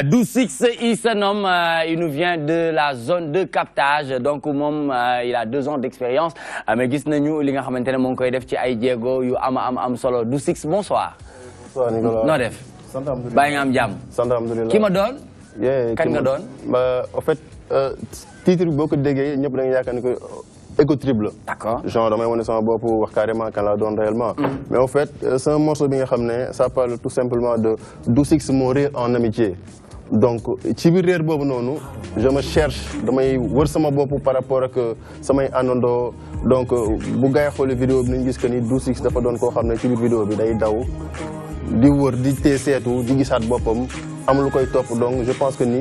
Dou6, il se nomme, il nous vient de la zone de captage, donc il a 2 ans d'expérience. Mais gis nañu li nga xamantene mo ngi koy def ci ay jéego yu am solo. Dou6, bonsoir. Bonsoir Nicolas. Noo def? Sant alhamdulilah. Bàyyi nga am jàmm. Sant alhamdulilah. Ki ma doon? Kan nga doon? En fait, titre bi boo ko déggee ñëpp dañuy yaakaar ni ko Ego Trip la. D'accord. Genre damay wane sama bopp wax carrément kan laa doon réellement. Mais en fait c'est un morceau bi nga xam ne ça parle tout simplement de Dou6 mon rire en amitié. Donc ci biir réer boobu noonu je me cherche damay wër sama bopp par rapport ak samay àndandoo donc bu gars yi xoolee vidéo bi nañu gis que ni Dou6 dafa doon koo xam ne ci biir vidéo bi day daw di wër di tee seetu di gisaat boppam am lu koy topp donc je pense que ni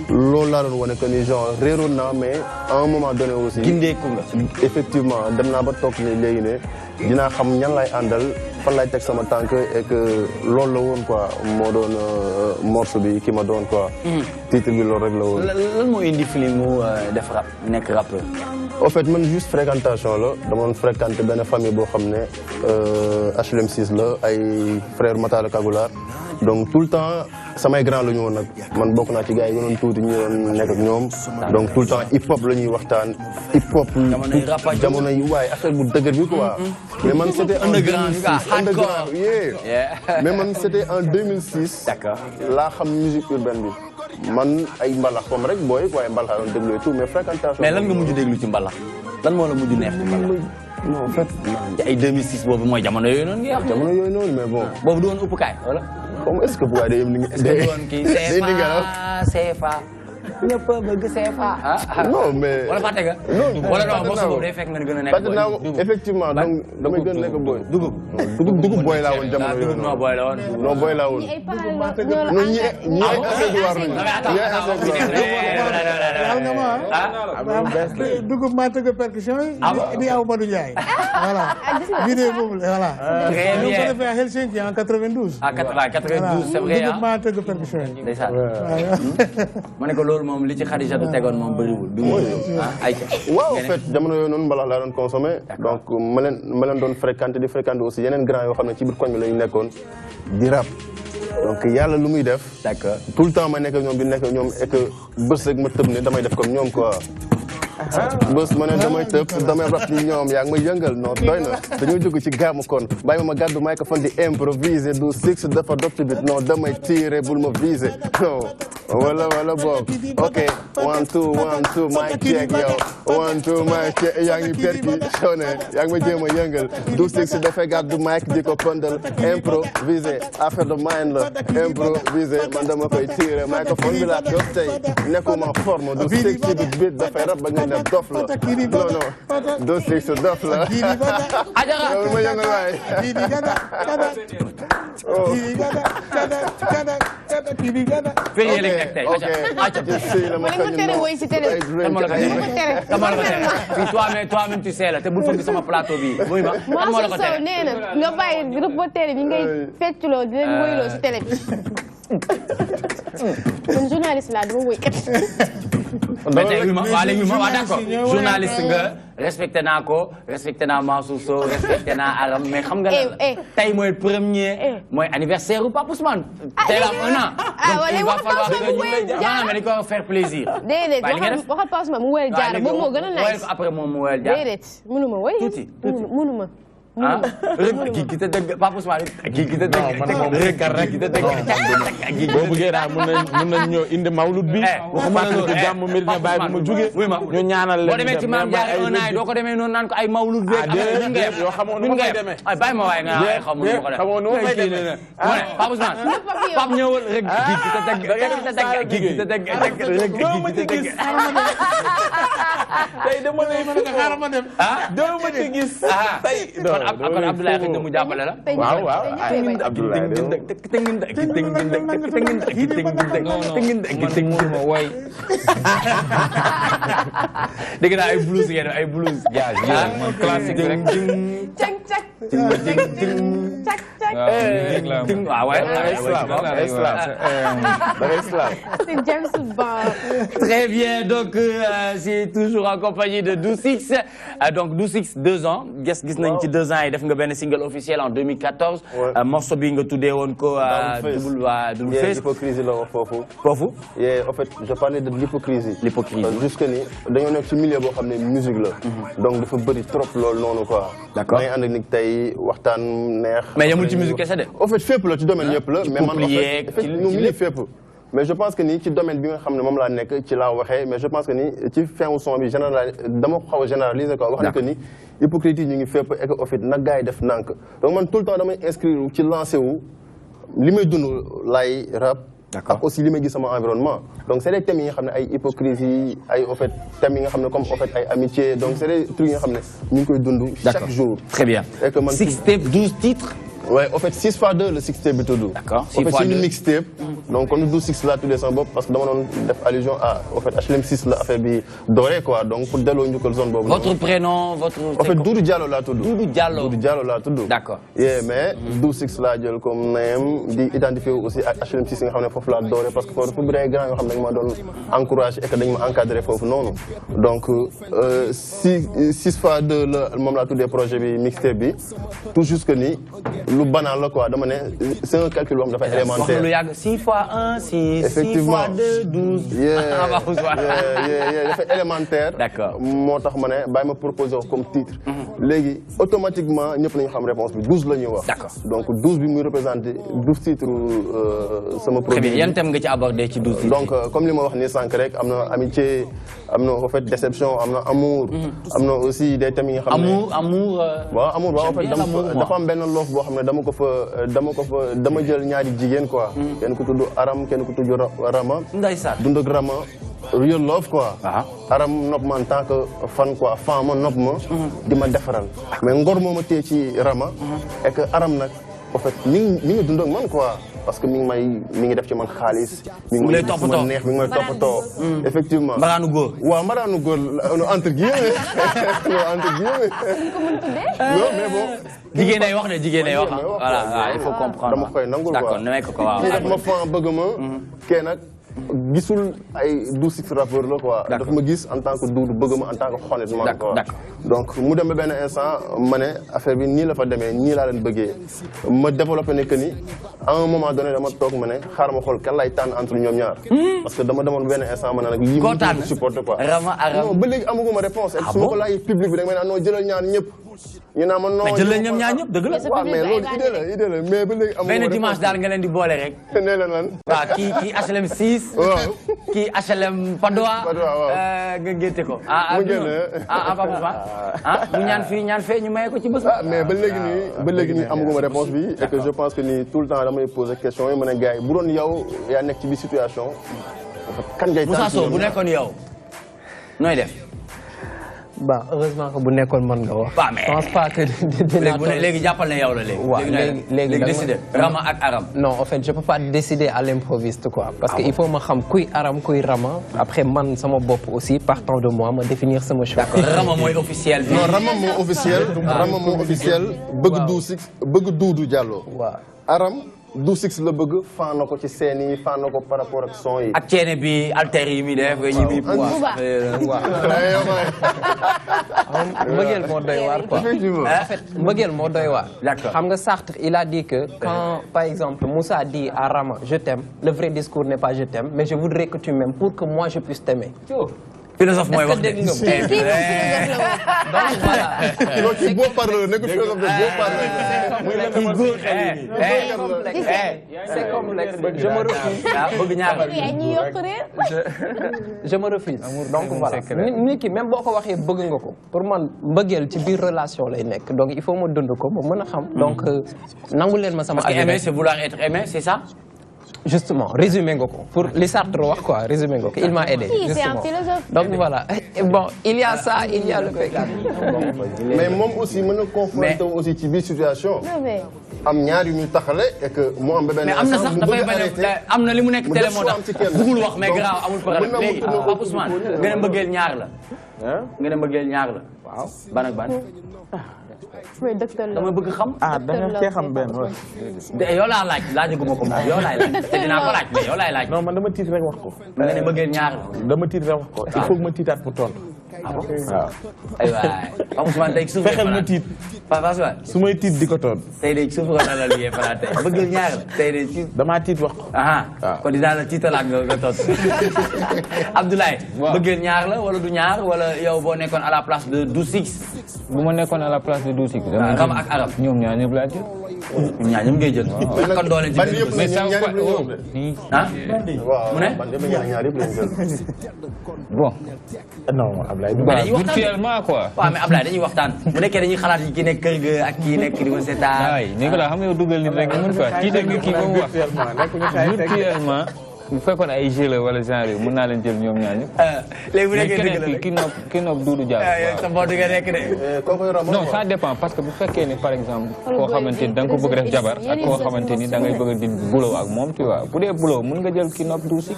loolu laa doon wane que ni genre réeroon naa mais à un moment donné aussi. gindeeku nga. effectivement dem naa ba toog ni léegi ne dinaa xam ñan lay àndal fan lay teg sama tànk et que loolu la woon quoi moo doon morceau bi ki ma doon quoi. titre bi loolu rek la woon. lan moo indi film mu def rap nekk rappeur. en fait man juste fréquentation la dama doon fréquenté benn famille boo xam ne HLM 6 la ay frère Matala Kagoula donc tout le temps samay grand la ñu woon nag man bokk naa ci gars yi gënoon tuuti ñu doon nekk ak ñoom donc tout le temps hip hop la ñuy waxtaan hip hop jamono yi waaye affaire bu dëgër bi quoi mais man c'était en 2006 underground mais man c'était en 2006 d'accord laa xam musique urbaine bi man ay mbalax comme rek booy waaye mbalax doon déglu et tout mais fréquentation mais lan nga mujj déglu ci mbalax lan moo la mujj neex ci mbalax non en fait ay 2006 boobu mooy jamono yooyu noonu nga wax jamono yooyu noonu mais bon boobu du woon uppukaay wala comme est-ce que bu waay day yem li nga CFA ñëpp bëgg CFA non mais wala fàtte nga wala non morceau boobu day fekk nga gën a nekk boy effectivement donc damay gën a nekk boy dugub boy laa woon jamono yooyu non boy la woon non boy laa woon non ñi ay accessoire lañu dugub maa tëgg percussion yi di aw Badou Ndiaye voilà vidéo boobu voilà ñu ko defee à Helsinki en 92 c'est vrai dugub maa tëgg percussion yi ndeysaan ma ne ko loolu moom li ci Khadija du tegoon moom bëriwul bi mu ay waaw en fait jamono yooyu noonu mbalax laa doon consommé donc ma leen doon fréquenté di fréquenté aussi yeneen grand yoo xam ne ci biir koñ bi lañu nekkoon di rap donc yàlla lu muy def d'accord tout le temps ma nekk ak ñoom di nekk ak ñoom et que bés rek ma tëb ne damay def comme ñoom quoi bés ma ne damay tëb damay rap ni ñoom yaa ngi may yëngal non doy na dañoo jóg ci gàmmu kon bàyyi ma gàddu microphone di improviser Dou6 dafa dopti bit non damay tirer bul ma viser non wala boog ok 1 2 1 2 mic check yow 1 2 mic check yaa ngi percussionné yaa ngi ma jéem a yëngal Dou6 dafay gàddu mic di ko pëndal improviser affaire de mind la improviser man dama koy tirer microphone bi laa dof tey nekkuma forme Dou6 ci bit dafay rap ba nga ne dof la non Dou6 dof la yow ma yëngal waay toi-même tu sais la te bul fëgg sama plateau bi muy ma kan moo la ko tere nee na nga bàyyi reporter bi ngay fecculoo di leen woyloo si télé bi man journaliste laa dama woykat mais tey waa léegi waa d'accord journaliste nga respecté naa ko respecté naa Mansour Sow respecté naa Aram mais xam nga tey mooy premier mooy anniversaire u Pape Ousmane tey la un an donc il va falloir que ñu mais dañ ko faire plaisir déedéet waxal Pape Ousmane mu woyal Diarra boobu moo gën a nice après moom mu woyal Diarra déedéet mënuma woy mënuma ah kii ki te dëgg Pape Ousmane kii ki te dëgg rek ki te dëgg boo bëggee daal mën nañ ñëw indi mawlud bi waxuma la loolu jàmm Medina Baye bu ma jógee ñu ñaanal leen boo demee ci Maam Jaara un an doo ko demee noonu naan ko ay mawlud bi yoo xamoo nu ma koy demee ay bàyyi ma waaye nga xamoo nu ma koy demee Pape Ousmane Pape ñëwal rek kii ki te dëgg kii ki te dëgg doo ma ci gis tey dama lay xaaral ma dem doo ma ci gis tey kon Abdoulaye xëy na mu jàppale la. waaw Abdoulaye dégg naa ay blues ngeen ay blues. classique rek. C'est James Bond. Très bien, donc c'est toujours en compagnie de Dou6. Donc Dou6, 2 ans. Gis nañ ci 2 ans et def nga benn single officiel en 2014. Morceau bi nga tuddee woon ko Double Face. L'hypocrisie la wax foofu. Foofu. En fait, je parlais de l'hypocrisie. L'hypocrisie. Jusque ni dañoo nekk ci milieu boo xam ne musique la. Donc dafa bëri trop loolu noonu quoi. D'accord. may ànd ak nit tey waxtaan neex. Mais yamul ci musique kese de. En fait fépp la ci domaine yëpp la. mais man en fait ci lépp fépp. mais je pense que ni ci domaine bi nga xam ne moom laa nekk ci laa waxee mais je pense que ni ci fin son bi général dama ko xaw a généraliser quoi. wax ni que ni hypocrisie ñu ngi fépp et que au fait nag gars yi def nànk. donc man tout le temps damay inscrire ci lancé wu li may dund laay rap. ak aussi li may gis sama environnement. donc c'est des thèmes yi nga xam ne ay hypocrisie ay au fait thèmes yi nga xam ne comme au fait ay amitié donc c'est des trucs yi nga xam ne ñu ngi koy dund. chaque jour. Très bien. et que man 6 tapes 12 titres. Ouais, en fait 6 x 2 le 6 tape bi tudd. D'accord. En fait c'est une mixtape. Donc on nous 6 là tous les sens parce que dama doon def allusion à en fait HLM 6 la affaire bi doré quoi donc pour delloo njukkal zone boobu. Votre prénom, votre. En fait Doudou Diallo laa tudd. Doudou Diallo. Doudou Diallo laa tudd. D'accord. Yeah, mais 6 laa jël comme name di identifier aussi ak HLM 6 nga xam ne foofu laa doré parce que foofu dafa bëri ay grands yoo xam ne dañ ma doon encouragé et que dañ ma encadré foofu noonu. Donc 6 x 2 la moom laa tuddee projet bi mixtape bi tout juste que ni lu banal la quoi. C'est un calcul boo xam dafa élémentaire. 6 x 1, 6 effectivement 6 x 2, 12. dafa élémentaire. D'accord. moo tax ma ne bàyyi ma proposé comme titre. léegi automatiquement ñëpp nañu xam réponse bi 12 la ñuy wax. D'accord. donc 12 bi muy représenté 12 titres sama produit. Très bien yan thème nga ci abordé ci 12 titres. donc comme li ma wax nii sànq rek am na amitié am na en fait déception am na amour. am na aussi des thèmes yi nga xam ne. amour. waaw amour waaw en fait dafa am benn loof boo xam ne dama jël ñaari jigéen quoi. kenn ku tudd Aram kenn ku tudd Rama. Ndeysaan. dund ak Rama real love quoi. Aram nopp ma en tant que fan quoi fan ma nopp ma. di ma defaral. mais ngor moo ma téye ci Rama. et que Aram nag en fait mi ngi dund ak man quoi. parce que mi ngi def ci man xaalis. mi ngi may toppatoo neex mi ngi may toppatoo. effectivement mbaraanu góor. waaw mbaraanu góor entre guillemets entre guillemets. non mais bon. jigéen ay wax ne jigéen ay wax voilà il faut comprendre. dama koy nangul quoi d'accord ne ko waaw. kii daf ma fan bëgg ma. kee nag gisul ay 12 rappeurs la quoi. daf ma gis en tant que Doudou bëgg ma en tant que honnêtement quoi. donc mu dem ba benn instant ma ne affaire bi nii la fa demee nii laa leen bëggee ma développé ne que ni à un moment donné dama toog ma ne xaaral ma xool kan lay tànn entre ñoom ñaar. parce que dama demoon benn instant ma ne nag lii mu supporté quoi. non ba léegi amaguma réponse et su ma ko laajee public bi da nga may naan non jëlal ñaar ñëpp. ñu naan ma non mais jël ñoom ñaar ñëpp dëgg la. waaw mais loolu idée la mais ba léegi amaguma benn dimanche daal nga leen di boole rek. nee na lan. waaw kii HLM 6. waaw kii HLM Padoa. waaw nga génte ko. mu génne mu ñaan fii ñaan fee ñu maye ko ci bés. mais ba léegi nii amaguma réponse bi et que je pense que ni tout le temps damay poser question yi ma ne gars yi bu doon yow yaa nekk ci bi situation. kan ngay tànn Moussa Sow bu nekkoon yow nooy def. Bah, heureusement que bu nekkoon mën nga wax. Bah, mais je pense pas que léegi jàppal na yow la léegi. waaw léegi décider Rama ak Aram. non en fait je peux pas décider à l'improviste quoi. parce que il faut ma xam kuy Aram kuy Rama. après man sama bopp aussi partant de moi ma définir sama choix. Rama mooy officiel bi. non Rama moo officiel. Rama moo officiel. bëgg Doudou Diallo. waaw Aram. 12 la bëgg fan na ko ci scène yi fan na ko par rapport ak son yi. ak ceene bi alter yi mi def. mbëggeel moo doy waar quoi. en fait mbëggeel moo doy waar. xam nga Sartre il a dit que quand par exemple Moussa dit à Rama je t'aime le vrai discours n'est pas je t'aime mais je voudrais que tu m'aimes pour que moi je puisse t'aimer. philosophe mooy wax de. donc voilà. donc kii boo parlé nekkul philosophe de boo parlé. c'est complexe. je me refuse. bëgg ñaar je me refuse. donc voilà nit ki même boo ko waxee bëgg nga ko. pour man mbëggeel ci biir relation lay nekk donc il faut ma dund ko ma mën a xam. donc nangu leen ma sama. parce que aimer c'est vouloir être aimé c'est ça. justement résumé nga ko pour li Sartre wax quoi résumé nga ko il m'a aidé. C'est un philosophe. donc voilà bon il y a ça il y a le béykat. mais moom aussi mën na confronter aussi ci biir situation. am ñaar yu ñu taxale et que mu am ba benn. mais am na sax dafay bañ a am na li mu nekk télé moo tax bëggul wax mais grave amul problème léegi Pape Ousmane nga ne mbëggeel ñaar la. nga ne mbëggeel ñaar la. waaw ban ak ban. mais docteur la dama bëgg xam. ah da nga cee xam benn wala. yow laa laaj laajaguma ko moom yow laay laaj te dinaa ko laaj mais yow laay laaj. non man dama tiit rek wax ko. nga ne bëggee ñaar la. dama tiit rek wax ko il faut que ma tiitaat pour tontu. ah bon waaw. aywa Pape Ousmane tey suuf fexeel ma tiit. Pape Ousmane. su may tiit di ko tontu. tey de suuf nga la liggéey fanaan tey bëggee ñaar la tey de ci. damaa tiit wax ko. waaw kon dinaa la tiitalaat nga tontu. Abdoulaye. waaw bëggee ñaar la wala du ñaar wala yow boo nekkoon à la place de Doucix. bu ma nekkoon à la place de Doucix. Rama ak Aram. ñoom ñaar ñëpp laa jël. ñoom ñaar ñëpp ngay jël. kon doole ci mais ça ah mu ne. bon. non Ablaye. virtuellement quoi. waaw mais Ablaye dañuy waxtaan bu nekkee dañuy xalaat yi ki nekk kër ga ak kii nekk di ko seetaan. waay Nicolas xam nga yow dugal nit rek nga mën quoi kii dégg nga kii ba mu wax. virtuellement bu fekkoon ay jeu la wala genre mën naa leen jël ñoom ñaar ñëpp. léegi bu nekkee dëgg la mais ki nopp Doudou Diallo. sa bopp nga nekk de. non ça dépend parce que bu fekkee ni par exemple koo xamante ni da nga ko bëgg def jabar ak koo xamante ni da ngay bëgg a di boulot ak moom tu vois bu dee boulot mën nga jël ki nopp Doucix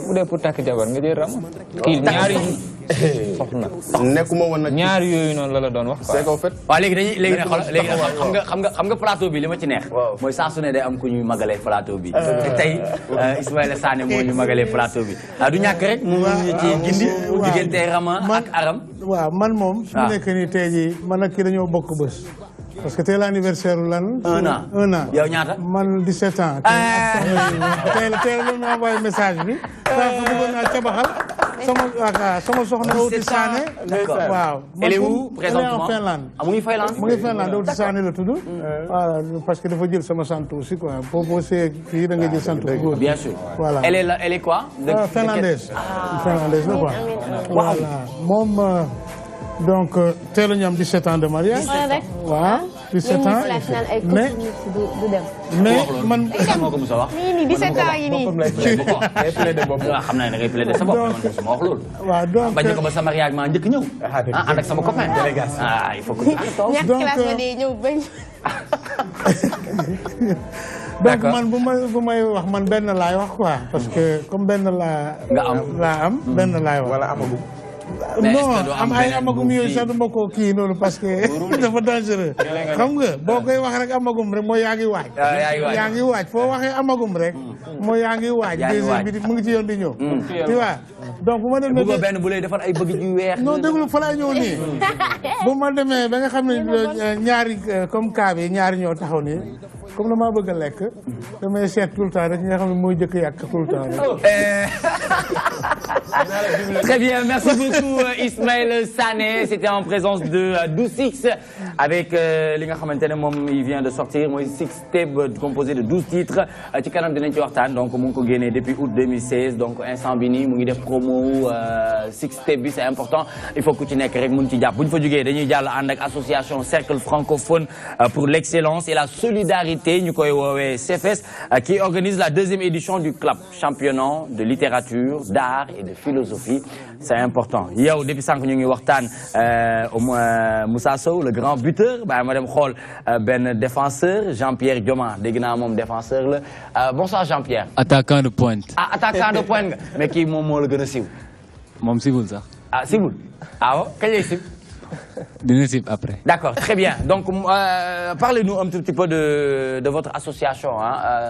bu dee pour takk jabar nga jël Rama. kii ñaari soxna. nekkuma woon nag ñaar yooyu noonu la doon wax quoi. c'est qu'en fait. waaw léegi xam nga plateau bi li ma ci neex. mooy saa su ne day am ku ñuy magalee plateau bi. te tey Ismaïla Sané moo ñu magalee plateau bi. du ñàkk rek mu ci gindi. diggante Rama ak Aram. waaw man moom. su mu nekk nii tey jii man ak kii dañoo bokk bës. parce que tey l'anniversaire lan. 1 an 1 an. yow ñaata. man 17 ans. tey la ñu envoyé message bi. parce que bëggoon naa cabaxal. sama soxna Outi Sané. waaw. elle est où présentement en Finlande. mu ngi Finlande. mu ngi Finlande Outi Sané la tudd. voilà parce que dafa jël sama sant aussi quoi boo see kii da nga jël sant góor. bien sûr. voilà elle est quoi. finlandaise. finlandaise la quoi. voilà moom. donc teel a ñu am 17 ans de mariage. waaw 17 ans mais man. moo ko mos a wax. nii 17 ans yi nii. waaw xam naa ne da ngay plaider sa bopp man mosuma wax loolu. waaw donc bañ ko ba sama mariage maa njëkk ñëw. ànd ak sama copain. il faut que ñàkk classe ba dee ñëw bañ. donc man bu may wax man benn laay wax quoi parce que comme benn laa am benn laay wax. wala amagum. non am ay amagum yooyu sax du ma ko kii noonu parce que dafa dangereux xam nga boo koy wax rek amagum rek mooy yaa ngi waaj. yaa ngi waaj foo waxee amagum rek mooy yaa ngi waaj. deuxième bi mu ngi ci yoon di ñëw. tu vois donc bu ma demee. bu benn bu lay defar ay bëgg yu weex. non déglu fa laa ñëw nii bu ma demee ba nga xam ne ñaari comme cas bi ñaari ñoo taxaw nii comme damaa bëgg a lekk damay seet tout le temps rek nga xam ne mooy jëkk yàq tout le temps rek. Très bien, merci beaucoup Ismaïla Sané. C'était en présence de Doucix avec li nga xamante ne moom il vient de sortir mooy 6 tape composé de 12 titres ci kanam dinañ ci waxtaan donc mu ngi ko génnee depuis août 2016 donc instant bi nii mu ngi def promo 6 tape bi c'est important il faut que ci nekk rek mun ci jàpp bu ñu fa jógee dañuy jàll ànd ak association cercle francophone pour l'excellence et la solidarité ñu koy woowee CFS qui organise la 2e édition du CLAP championnat de littérature d'art et de philosophie c'est important yow depuis sànq ñu ngi waxtaan au moins Moussa Sow le grand buteur ba ma dem xool benn défenseur Jean-Pierre Dioma dégg naa moom défenseur la bonsoir Jean-Pierre. attaquant de pointe. ah attaquant de pointe nga mais kii moom moo la gën a siiw. moom siwul sax. ah siwul ah waaw kañ lay siiw. dina siiw après. D'accord, très bien. Donc, parlez-nous un tout petit peu de votre association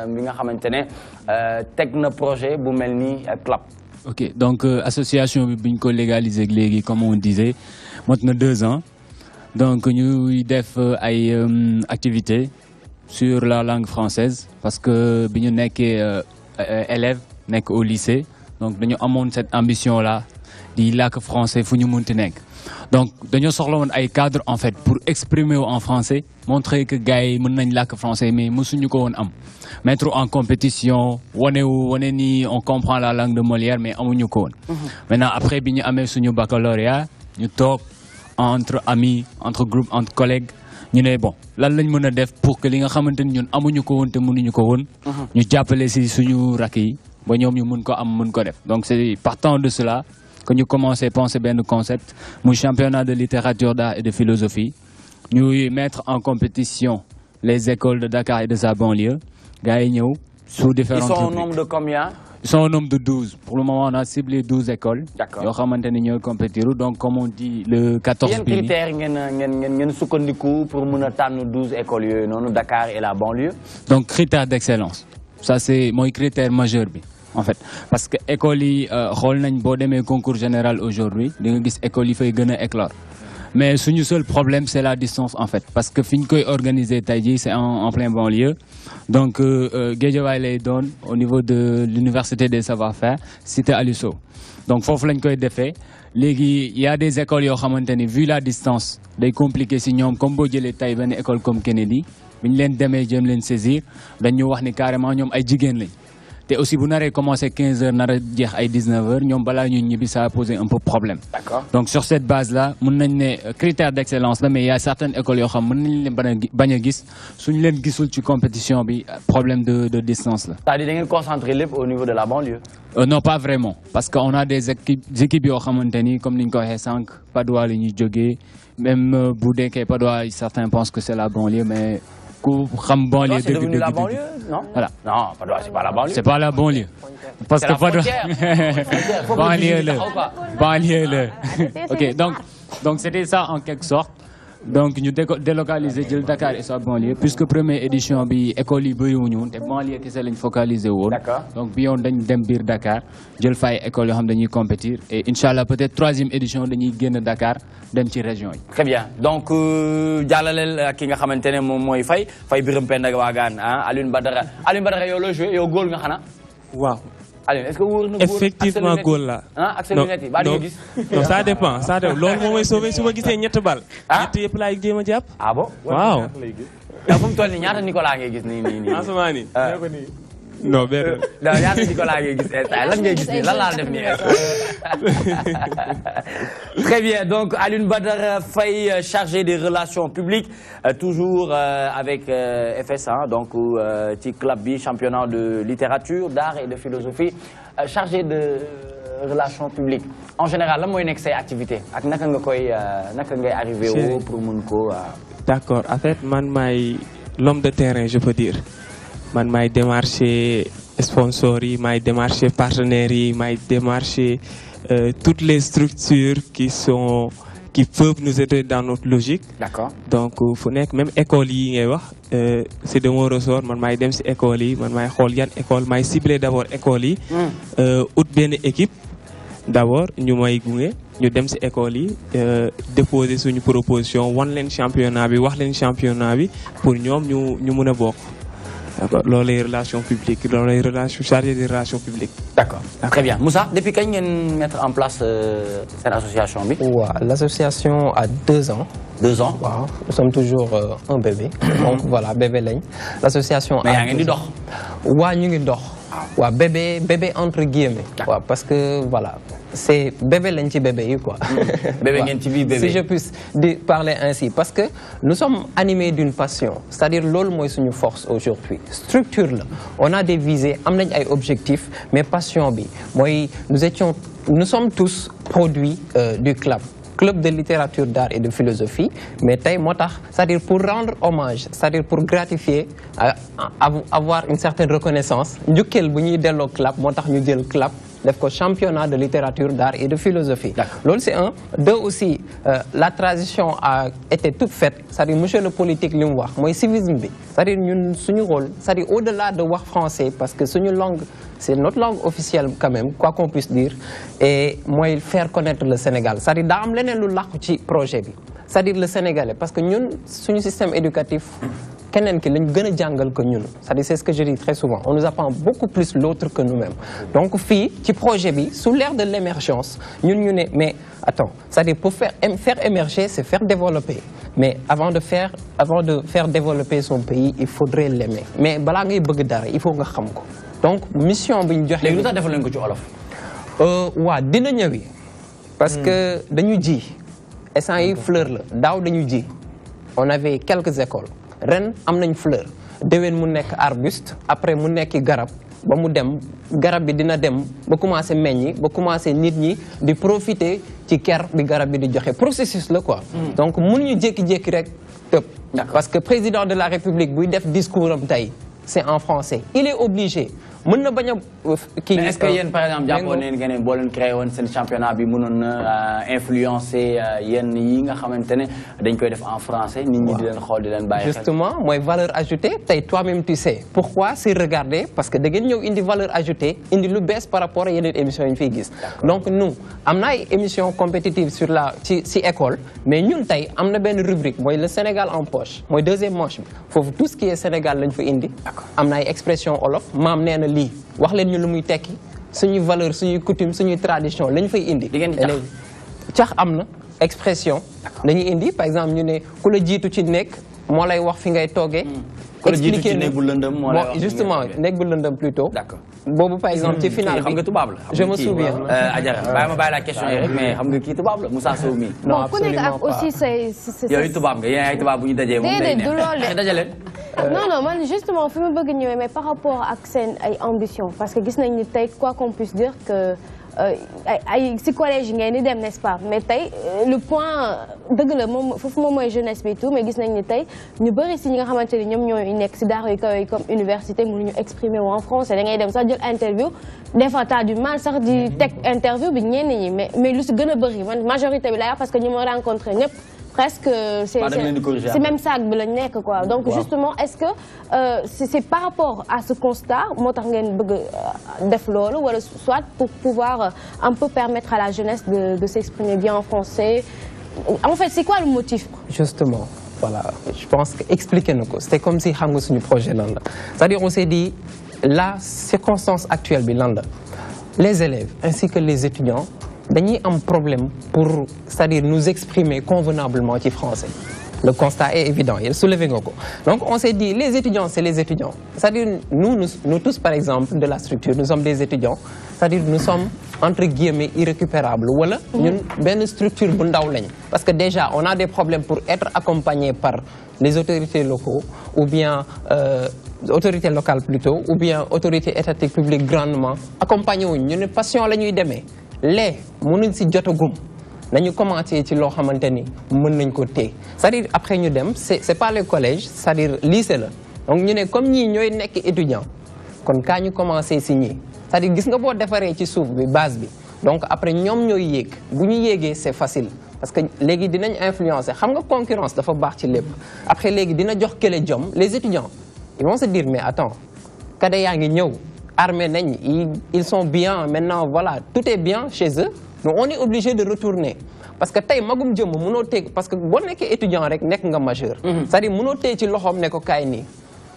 bi nga xamante ne teg na projet bu mel ni CLAP. ok donc association bi buñ ko légaliser léegi comme on disait mot na 2 ans donc ñuy def ay activités sur la langue française parce que bi ñu nekkee élève nekk au lycée donc dañu amoon cette ambition là di làkk français fu ñu munti nekk donc dañoo soxla woon ay cadre en fait pour exprimer en français montrer que gars yi mën nañ làkk français mais mësuñu ko woon am mettre en compétition wane ni on comprend la langue de Molière mais amuñu ko woon. Maintenant après bi ñu amee suñu baccalauréat ñu toog entre amis entre groupes entre collègues ñu ne bon lan lañ mën a def pour que li nga xamante ni ñun amuñu ko woon te mënuñu ko woon. ñu jàppale si suñu rakk yi ba ñoom ñu mën ko am mën ko def donc c'est partant de cela que ñu commencé penser benn concept muy championnat de littérature d'art et de philosophie ñuy mettre en compétition les écoles de Dakar et de sa banlieue gars yi ñëw sous différentes rubriques. Ils sont au nombre de combien? Ils sont au nombre de 12. Pour le moment, on a ciblé 12 écoles. D'accord. Ils ont compétir. Donc, comme on dit, le 14 Quel critère pour 12 écoles non, Dakar et la banlieue? Donc, critère d'excellence. Ça, c'est mon critère majeur. En fait, parce que l'école, le concours général aujourd'hui, l'école fait éclore. Mais le seul problème, c'est la distance, en fait. Parce que fin qu'on organisé c'est en plein banlieue. Donc, Guédiawaye les donne au niveau de l'université des savoir-faire, cité Aliso. Donc, faut que l'on défait. Il y a des écoles qui ont vu la distance, des compliqués signaux, comme les tailles une école comme Kennedy. Ils les saisir, ils ont carrément des et aussi, vous n'avez commencé 15h, vous avez 19h, ça a posé un peu de problème. Donc, sur cette base-là, on a un critère d'excellence, mais il y a certaines écoles qui ont une compétition, problème de distance. C'est-à-dire que vous concentrez au niveau de la banlieue? Non, pas vraiment. Parce qu'on a des équipes qui ont comme Ninko Hessank, Padoua, même Boudin, Padoua, certains pensent que c'est la banlieue, mais. C'est devenu la banlieue, non? Voilà. Non, c'est pas la banlieue. C'est pas la banlieue. Parce que banlieue. Ok, donc c'était ça en quelque sorte. Donc nous délocaliser Dakar et sa banlieue puisque première édition bi école yi bari wuñu té banlieue kessé lañ focaliser woon. Donc bi yoon dañ dem bir Dakar jël fay école yo xam dañuy compétir et inchallah peut-être troisième édition dañuy génn Dakar dem ci région yi. Très bien. Donc jallalel ki nga xamantene mom moy fay Biram Penda Wagan Alioune Badara yow lo jouer yow goal nga xana? Waaw. Est-ce que vous effectivement goal là. Non, ça dépend. Ça dépend. L'homme m'a sauvé si je vois 7 balles. 7 yep la jéem a jàpp. Ah bon? Waaw. Yow fu mu toll nii ñaata Nicolas ngay gis nii. Asama nii. Non, benn. ñaata Nicolas ngay gis lan ngay gis nii lan laa def nii. Très bien. Donc Alioune Badara Faye, chargé des relations publiques, toujours avec FS1, donc petit club bi, championnat de littérature, d'art et de philosophie, chargé de relations publiques. En général, lan mooy nekk say activité ak naka ngay arrivé au pour mun ko. D'accord. En fait, man maay l'homme de terrain, je peux dire. Man maay démarcher sponsors yi, maay démarcher partenaires yi, maay démarcher toutes les structures qui peuvent nous aider dans notre logique. D'accord. Donc fu nekk même école yi ngay wax c'est de mon ressort man maay dem si école yi man maay xool yan école maay cibler d'abord école yi ut benn équipe d'abord ñu may gunge ñu dem si école yi déposer suñu proposition wan leen championnat bi wax leen championnat bi pour ñoom ñu mën a bokk. D'accord. Les relations publiques, les relations chargées des relations publiques. D'accord. Très bien. Moussa, depuis quand vous mettre en place cette association? L'association a 2 ans. 2 ans? Wow. Nous sommes toujours un bébé. Donc voilà, bébé lañ. L'association a 2 ans. Ouais, ñu ngi dox. Ouais, bébé entre guillemets. Ouais, parce que voilà, c'est bébé lañ ci bébé quoi. Bébé ngeen ci bébé. Si je puisse parler ainsi, parce que nous sommes animés d'une passion, c'est-à-dire loolu mooy suñu force aujourd'hui. Structure là, on a des visées, am nañ ay objectifs, mais passion bi mooy nous sommes tous produits du club de littérature, d'art et de philosophie, mais c'est-à-dire pour rendre hommage, c'est-à-dire pour gratifier, avoir une certaine reconnaissance, nous avons club, nous club, le championnat de littérature, d'art et de philosophie. C'est un. 2 aussi, la transition a été toute faite, c'est-à-dire monsieur le politique, moi civisme, c'est-à-dire notre rôle, c'est-à-dire au-delà de voir français, parce que c'est notre langue officielle quand même, quoi qu'on puisse dire, et moi faire connaître le Sénégal. C'est-à-dire dans le projet, c'est-à-dire le Sénégalais, parce que nous, notre système éducatif, c'est ce que je dis très souvent. On nous apprend beaucoup plus l'autre que nous-mêmes. Donc, petit projet, sous l'ère de l'émergence, mais attends, c'est-à-dire pour faire émerger, c'est faire développer. Mais avant de faire développer son pays, il faudrait l'aimer. Mais il faut que nous. Donc, mission bi ñu joxe. Léegi lu tax defal leen ko ci olof. Waa dina ñëwi. Parce que dañu ji. Essence yi fleur la. Daaw dañu ji. On avait quelques écoles. Ren am nañ fleur. Déwén mu nekk arbuste. Après mu nekk garab. Ba mu dem garab bi dina dem ba commencé meññi ba commencé nit ñi di profiter ci ker bi garab bi di joxe processus la quoi. Donc mënuñu jékki-jékki rek tëb. Parce que président de la République buy def discours am tey. C'est en français. Il est obligé. mën na bañ a kii. mais est-ce que yéen par exemple jàppoon nañu que ne boo leen créé woon seen championnat bi mënoon na influencer yenn yi nga xamante ne dañ koy def en français nit ñi di leen xool di leen bàyyi xel. justement mooy valeur ajoutée tey toi-même tu sais pourquoi c'est regarder parce que da ngeen ñëw indi valeur ajoutée indi lu bees par rapport à yeneen émissions yi ñu fiy gis. donc nous am na ay émissions compétitives sur la ci école mais ñun tey am na benn rubrique mooy le Sénégal en poche mooy deuxième manche bi foofu tout ce qui est Sénégal lañ fa indi. am na ay expression olof maam nee na lii wax leen ñu lu muy tekki suñuy valeur suñuy coutume suñuy tradition lañ fay indi. cax am na expression. dañuy indi par exemple ñu ne ku la jiitu ci nekk moo lay wax fi ngay toogee. expliquer néeg bu lëndëm moo lay wax justement néeg bu lëndëm plutôt. d'accord boobu par exemple ci final bi xam nga tubaab la. je me souviens. Adjara bàyyi ma bàyyi la question yi rek mais xam nga kii tubaab la Moussa Sow mi. non absolument pas aussi c'est yooyu tubaab nga yéen ay tubaab bu ñu dajee moom day neex dajaleen. non man justement fi ma bëgg ñëwee mais par rapport ak seen ay ambition parce que gis nañ ni tey quoi qu'on puisse dire que si collège yi ngeen di dem n'est-ce pas mais tey le point dëgg la moom foofu moom mooy jeunesse bi tout mais gis nañ ni tey ñu bëri si ñi nga xamante ni ñoom ñooy nekk si daara yu kaw yi comme université mënuñu exprimer wu en français da ngay dem sax jël interview des fois t'as du mal sax di teg interview bi ñenn ñi mais lu si gën a bëri man majorité bi laa parce que ñi ma rencontré ñëpp presque c'est même sac bi lañ nekk quoi donc justement est-ce que c'est par rapport à ce constat moo tax ngeen bëgg def loolu wala soit pour pouvoir un peu permettre à la jeunesse de s'exprimer bien en français en fait c'est quoi le motif justement voilà je pense que expliquer na ko c'était comme si xam nga suñu projet lan la c'est-à-dire on s'est dit la circonstance actuelle bi lan la les élèves ainsi que les étudiants dañuy am problème pour c'est-à-dire nous exprimer convenablement ci français le constat est évident il soulevé nga ko donc on s'est dit les étudiants c'est les étudiants c'est-à-dire nous tous par exemple de la structure nous sommes des étudiants c'est-à-dire nous sommes entre guillemets irrécupérables wala ñun benn structure bu ndaw lañ parce que déjà on a des problèmes pour être accompagnés par les autorités locaux ou bien autorités locales plutôt ou bien autorités étatiques publiques grandement accompagné wuñ ñu ne passion la ñuy demee mënuñ si jotagum nañu commencé ci loo xamante ni mën nañ ko téye c'est-à-dire après ñu dem c'est pas le collège c'est-à-dire lycée la donc ñu ne comme ñii ñooy nekk étudiant kon kaa ñu commencé si ñii c'est-à-dire gis nga boo defaree ci suuf bi base bi donc après ñoom ñooy yéeg bu ñu yéegee c'est facile parce que léegi dinañ influencer xam nga concurrence dafa baax ci lépp après léegi dina jox kële jom les étudiants ils vont se dire mais attends cadet yaa ngi ñëw armés nañ ils sont bien maintenant voilà tout est bien chez eux donc on est obligé de retourner parce que tey magum jëmm mënoo téye parce que boo nekkee étudiant rek nekk nga majeur c'est-à-dire mënoo téye ci loxoom ne ko kaay nii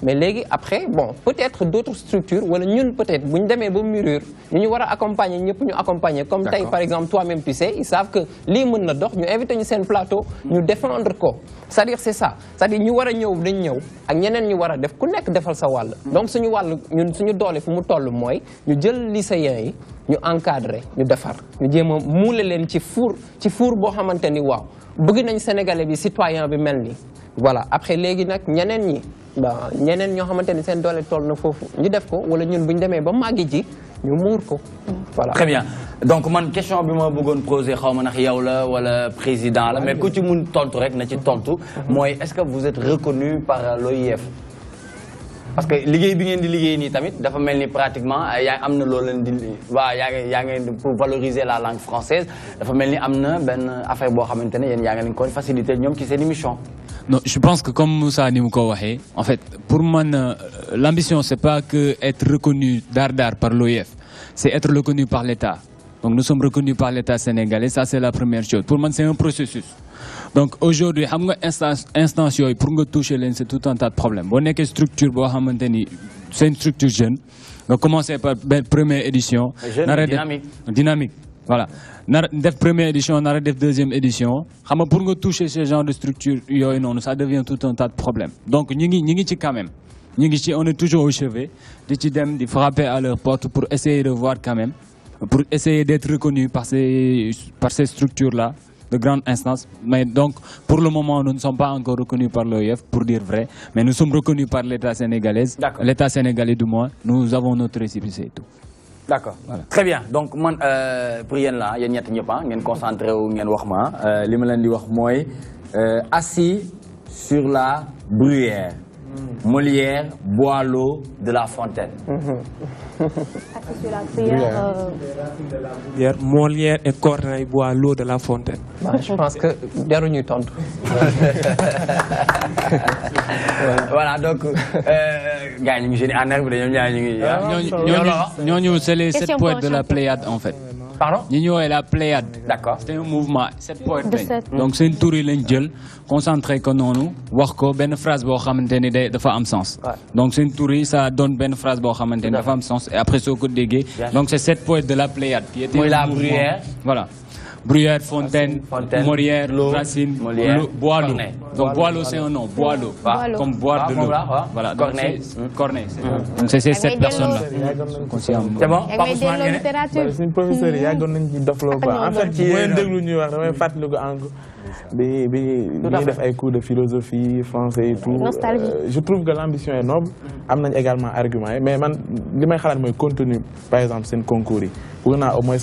mais léegi après bon peut-être d'autres structures wala ñun peut-être bu ñu demee ba mûrir ñu war a accompagner ñëpp ñu accompagner comme tey par exemple toi-même tu sais ils savent que lii mën na dox ñu invité ñu seen plateau ñu défendre ko c'est-à-dire c'est ça c'est-à-dire ñu war a ñëw dañ ñëw ak ñeneen ñu war a def ku nekk defal sa wàll donc suñu wàll ñun suñu doole fu mu toll mooy ñu jël lycéens yi ñu encadrer ñu defar ñu jéem a muule leen ci four boo xamante ni waaw bëgg nañ sénégalais bi citoyen bi mel ni voilà après léegi nag ñeneen ñi ñeneen ñoo xamante ni seen doole toll na foofu ñu def ko wala ñun bu ñu demee ba màggi ji ñu muur ko voilà. Très bien donc man question bi ma bëggoon poser xaw ma ndax yow la wala président la mais ku ci mun tontu rek na ci tontu mooy est-ce que vous êtes reconnu par l'OIF parce que liggéey bi ngeen di liggéey nii tamit dafa mel ni pratiquement yaa am na loo leen di waaw yaa ngeen pour valoriser la langue française dafa mel ni am na benn affaire boo xamante ne yéen yaa ngi leen ko faciliter ñoom ci seen émission. Non, je pense que comme Moussa ni mu ko waxee en fait pour moi l'ambition c'est pas que être reconnu d'art par l'OIF c'est être reconnu par l'État donc nous sommes reconnus par l'État sénégalais ça c'est la première chose pour moi c'est un processus donc aujourd'hui xam nga instance yooyu pour nga toucher leen c'est tout un tas de problèmes boo nekkee structure boo xamante ni c'est une structure jeune nga commencer par première édition dynamique voilà nar def première édition nar def deuxième édition xam nga pour nga toucher ce genre de structure yooyu noonu ça devient tout un tas de problèmes donc ñi ngi ci quand même ñi ngi ci on est toujours au chevet di ci dem di frapper à leur porte pour essayer de voir quand même pour essayer d'être reconnu par ces structures là de grande instance mais donc pour le moment nous ne sommes pas encore reconnus par l'OIF pour dire vrai mais nous sommes reconnus par l'État sénégalais du moins nous avons notre récépissé et tout. D'accord voilà. Très bien donc man pour yéen la yéen ñett ñëpp ngeen concentré wu ngeen wax ma li ma leen di wax mooy assis sur la bruyère Molière, Boileau, De La Fontaine. Molière et Corneille, Boileau, De La Fontaine. Je pense que dernier temps. Voilà, donc, c'est les 7 poètes de la Pléiade en fait. Pardon? Nino est la Pléiade. D'accord. C'est un mouvement, 7 poètes. Donc c'est une tour qui concentré que non, voir que une phrase va avoir sens. Donc c'est une tour, ça donne une phrase va avoir sens. Et après ce coup de dégué, donc c'est 7 poètes de la Pléiade qui étaient. La Bruyère. Voilà. Bruyère, Fontaine, Molière, Racine, Boileau. Donc Boileau c'est un nom, Boileau. Comme boire de l'eau. Voilà. Corneille. Donc c'est ces 7 personnes-là. C'est bon? C'est une professeure, il y a en fait, des cours de philosophie, français et tout. Je trouve que l'ambition est noble. Il y a également argument. Mais le contenu, par exemple, c'est un concours. Pour nous, au moins,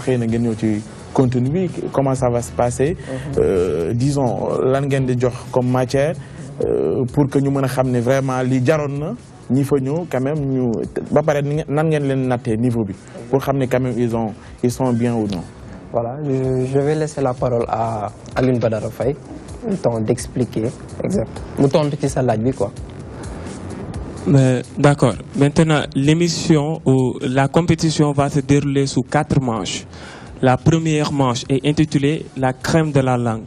contenu, comment ça va se passer, disons, l'angène de jox comme matière, pour que nous puissions vraiment li jaron ñi fa ñëw quand même ñu ba paré nan ngeen leen naté niveau bi pour xamné quand même ils sont bien ou non. Voilà, je vais laisser la parole à Alioune Badara Faye, le temps d'expliquer exact. Mu tontu ci sa laaj bi quoi. D'accord. Maintenant, l'émission ou la compétition va se dérouler sous 4 manches. La première manche est intitulée La crème de la langue.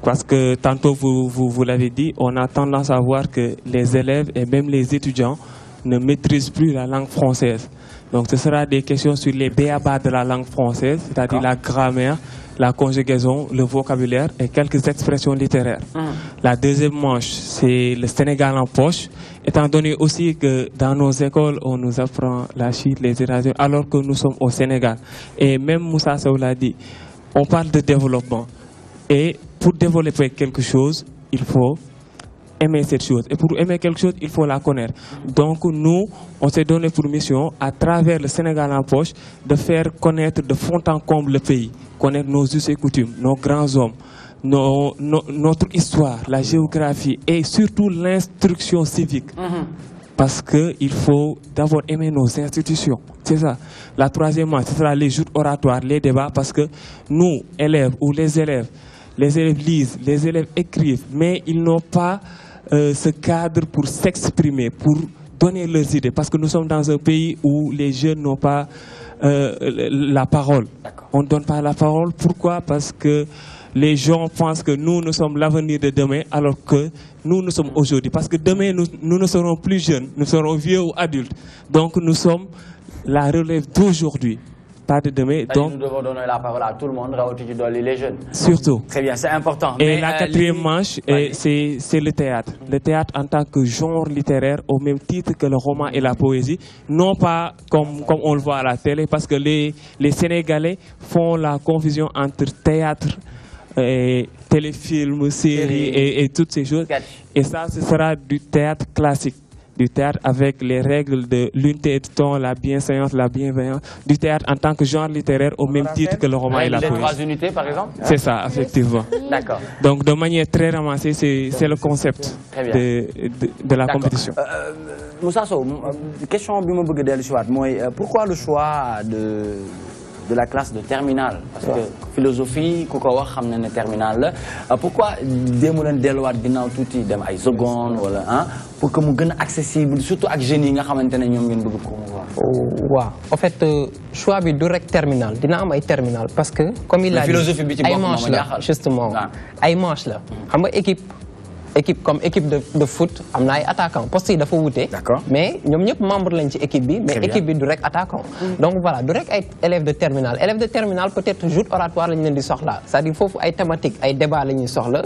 Parce que tantôt, vous l'avez dit, on a tendance à voir que les élèves et même les étudiants ne maîtrisent plus la langue française. Donc ce sera des questions sur les b.a.-ba de la langue française, c'est-à-dire la grammaire, la conjugaison, le vocabulaire et quelques expressions littéraires. La deuxième manche, c'est le Sénégal en poche, étant donné aussi que dans nos écoles, on nous apprend la Chine, les États-Unis, alors que nous sommes au Sénégal. Et même Moussa Sow l'a dit, on parle de développement. Et pour développer quelque chose, il faut aimer cette chose. Et pour aimer quelque chose, il faut la connaître. Donc nous, on s'est donné pour mission, à travers le Sénégal en poche, de faire connaître de fond en comble le pays, connaître nos us et coutumes, nos grands hommes, notre histoire, la géographie et surtout l'instruction civique. Parce qu'il faut d'abord aimer nos institutions. C'est ça. La troisième, ce sera les joutes oratoires, les débats, parce que nous, élèves ou les élèves lisent, les élèves écrivent, mais ils n'ont pas ce cadre pour s'exprimer, pour donner leurs idées. Parce que nous sommes dans un pays où les jeunes n'ont pas la parole. On ne donne pas la parole. Pourquoi? Parce que les gens pensent que nous sommes l'avenir de demain, alors que nous sommes aujourd'hui. Parce que demain, nous ne serons plus jeunes, nous serons vieux ou adultes. Donc nous sommes la relève d'aujourd'hui, pas de demain. Donc nous devons donner la parole à tout le monde, les jeunes. Surtout. Très bien, c'est important. Et mais la quatrième manche, c'est le théâtre. Le théâtre en tant que genre littéraire, au même titre que le roman et la poésie, non pas comme on le voit à la télé, parce que les Sénégalais font la confusion entre théâtre, téléfilms, séries et toutes ces choses. Et ça, ce sera du théâtre classique. Du théâtre avec les règles de l'unité de ton, la bienséance, la bienveillance. Du théâtre en tant que genre littéraire au même titre que le roman et la poésie. Les 3 unités, par exemple? C'est ça, effectivement. D'accord. Donc, de manière très ramassée, c'est le concept de la compétition. Moussa Sow, question que je veux dire, pourquoi le choix de la classe de terminale? Parce que philosophie, koko wax xamna né terminale la. Pourquoi demu len delluwaat ginnaw touti dem ay seconde wala hein pour que mu gën accessible surtout ak jeunes yi nga xamantene ñom ngeen bëgg promouvoir. Waaw, en fait choix bi du rek terminal, dina am ay terminal parce que comme il a dit philosophie bi ci bokk manche la justement. Ay manche la. Xam nga équipe comme équipe de foot am na ay attaquant poste yi dafa wuté mais ñom ñep membre lañ ci équipe bi mais équipe bi du rek attaquant donc voilà du rek ay élèves de terminale peut-être joute oratoire lañ leen di soxla c'est-à-dire fofu ay thématique ay débat lañuy soxla